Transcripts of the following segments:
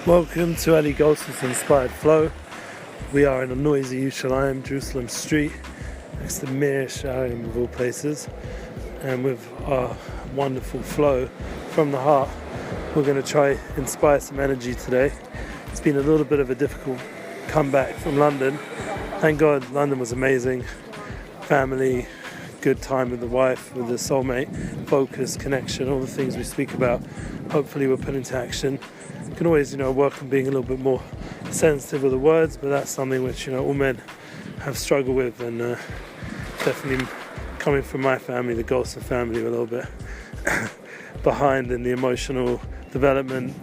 Welcome to Ali Goldsmith's Inspired Flow. We are in a noisy Yerushalayim, Jerusalem street, next to Mir Sharim of all places, and with our wonderful flow from the heart, we're going to try inspire some energy today. It's been a little bit of a difficult comeback from London. Thank God, London was amazing. Family, good time with the wife, with the soulmate, focus, connection, all the things we speak about. Hopefully we'll put into action. You can always, work on being a little bit more sensitive with the words, but that's something which, all men have struggled with, and definitely coming from my family, the Goldsmith family, we're a little bit behind in the emotional development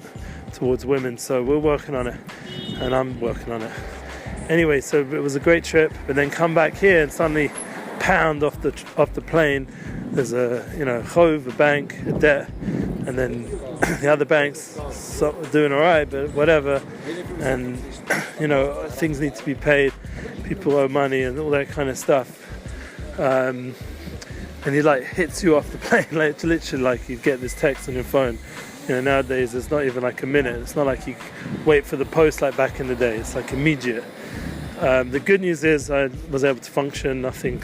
towards women, so we're working on it, and I'm working on it. Anyway, so it was a great trip, but then come back here and suddenly pound off the plane. There's a chov, a bank, a debt, and then the other banks doing all right, but whatever. And things need to be paid. People owe money and all that kind of stuff. And he hits you off the plane, literally you get this text on your phone. Nowadays it's not even a minute. It's not like you wait for the post like back in the day. It's immediate. The good news is I was able to function. Nothing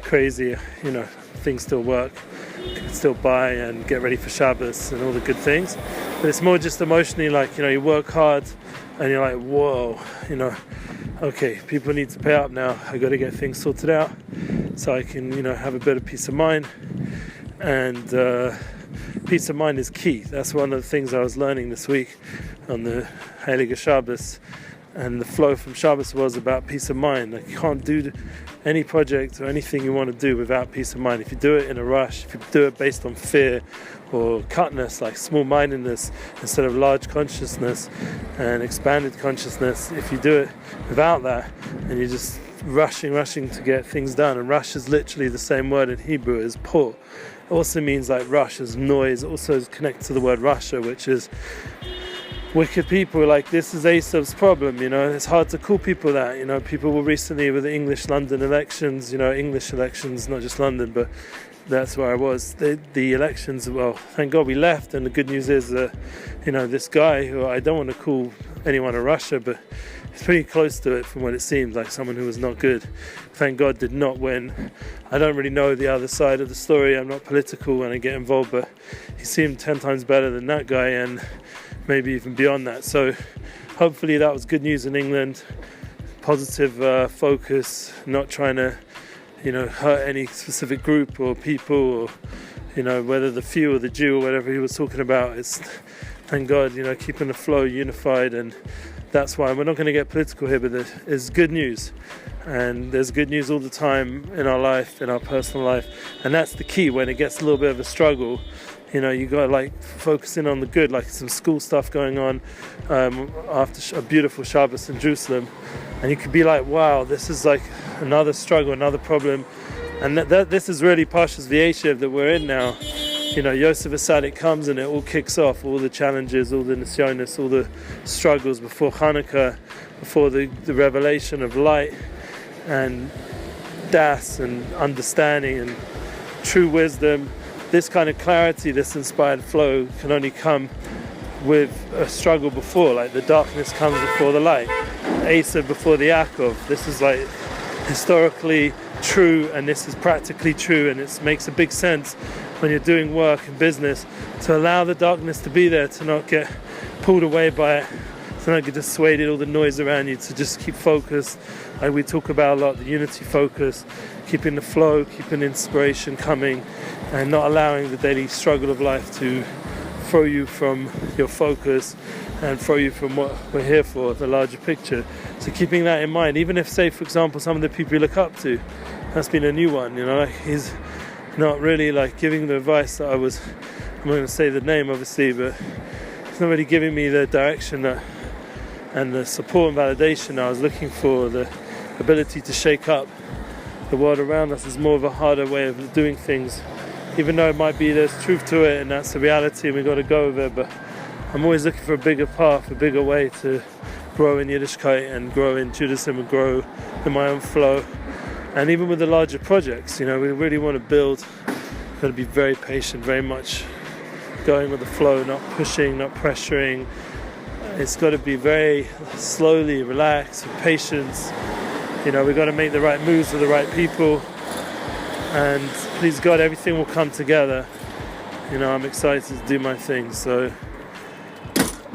crazy. Things still work. Can still buy and get ready for Shabbos and all the good things, but it's more just emotionally you work hard and you're like, whoa, okay, people need to pay up now. I got to get things sorted out so I can have a bit of peace of mind, and peace of mind is key. That's one of the things I was learning this week on the Heilige Shabbos, and the flow from Shabbos was about peace of mind. You can't do any project or anything you want to do without peace of mind. If you do it in a rush, if you do it based on fear or cutness, like small-mindedness instead of large consciousness and expanded consciousness, if you do it without that and you're just rushing to get things done, and rush is literally the same word in Hebrew as pull. It also means rush as noise. It also is connected to the word Russia, which is wicked people. This is Asap's problem, it's hard to call people that. People were recently with the English London elections, English elections, not just London, but that's where I was. The elections, well, thank God we left, and the good news is that, this guy, who I don't want to call anyone a Russia, but he's pretty close to it from what it seems, someone who was not good, thank God did not win. I don't really know the other side of the story. I'm not political when I get involved, but he seemed 10 times better than that guy, and maybe even beyond that. So hopefully that was good news in England. Positive focus, not trying to hurt any specific group or people, or whether the few or the Jew or whatever he was talking about. It's, thank God, keeping the flow unified, and that's why we're not going to get political here, but there's good news, and there's good news all the time in our life, in our personal life, and that's the key. When it gets a little bit of a struggle, you got to focus in on the good, some school stuff going on after a beautiful Shabbos in Jerusalem, and you could be wow, this is another struggle, another problem, and this is really Parshas V'yeshev that we're in now. Yosef Asadik comes and it all kicks off, all the challenges, all the nisyonos, all the struggles before Hanukkah, before the revelation of light and das and understanding and true wisdom. This kind of clarity, this inspired flow can only come with a struggle before, the darkness comes before the light. Asa before the Yaakov. This is historically true, and this is practically true, and it makes a big sense when you're doing work and business to allow the darkness to be there, to not get pulled away by it, to not get dissuaded, all the noise around you, to just keep focused. We talk about a lot, the unity focus, keeping the flow, keeping inspiration coming, and not allowing the daily struggle of life to throw you from your focus and throw you from what we're here for, the larger picture. So keeping that in mind, even if, say, for example, some of the people you look up to, that's been a new one, he's not really giving the advice that I'm not going to say the name obviously, but he's not really giving me the direction and the support and validation I was looking for, the ability to shake up the world around us. Is more of a harder way of doing things, even though it might be there's truth to it and that's the reality and we've got to go with it, but I'm always looking for a bigger path, a bigger way to grow in Yiddishkeit and grow in Judaism and grow in my own flow. And even with the larger projects, we really want to build. We've got to be very patient, very much going with the flow, not pushing, not pressuring, it's got to be very slowly, relaxed, with patience. You know, we've got to make the right moves with the right people, and please God, everything will come together. You know, I'm excited to do my thing, so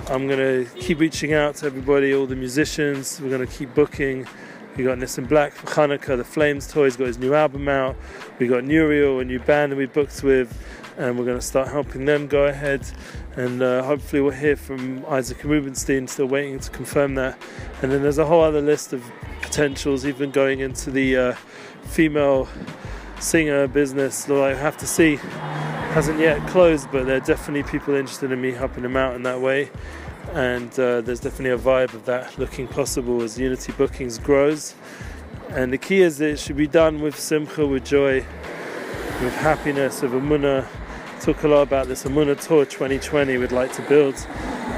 I'm going to keep reaching out to everybody, all the musicians. We're going to keep booking. We got Nissan Black for Hanukkah, the Flames tour. He's got his new album out. We got Nuriel, a new band that we booked with, and we're going to start helping them go ahead. And hopefully we'll hear from Isaac Rubinstein, still waiting to confirm that. And then there's a whole other list of potentials, even going into the female singer business, though I have to see. Hasn't yet closed, but there are definitely people interested in me helping them out in that way. And there's definitely a vibe of that looking possible as Unity Bookings grows. And the key is that it should be done with simcha, with joy, with happiness, with emunah. Talk a lot about this emunah tour 2020 we'd like to build.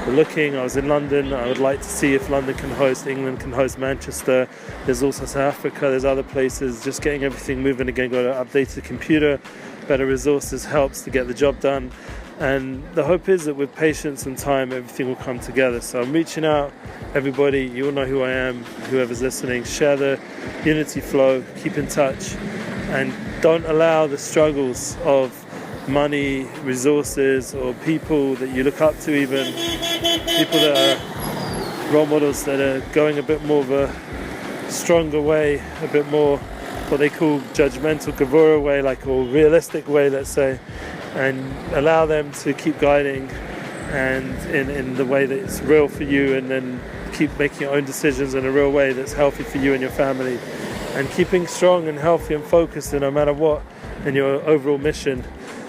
We're looking. I was in London. I would like to see if London can host, England can host Manchester. There's also South Africa. There's other places. Just getting everything moving again. Got to update the computer. Better resources helps to get the job done. And the hope is that with patience and time, everything will come together. So I'm reaching out, everybody. You all know who I am. Whoever's listening, share the Unity flow. Keep in touch, and don't allow the struggles of money, resources, or people that you look up to, even people that are role models that are going a bit more of a stronger way, a bit more what they call judgmental Gevura way, like, or realistic way, let's say, and allow them to keep guiding and in the way that it's real for you, and then keep making your own decisions in a real way that's healthy for you and your family, and keeping strong and healthy and focused no matter what in your overall mission,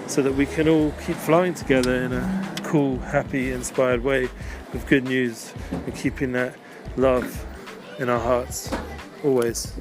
so that we can all keep flowing together in a cool, happy, inspired way with good news, and keeping that love in our hearts always.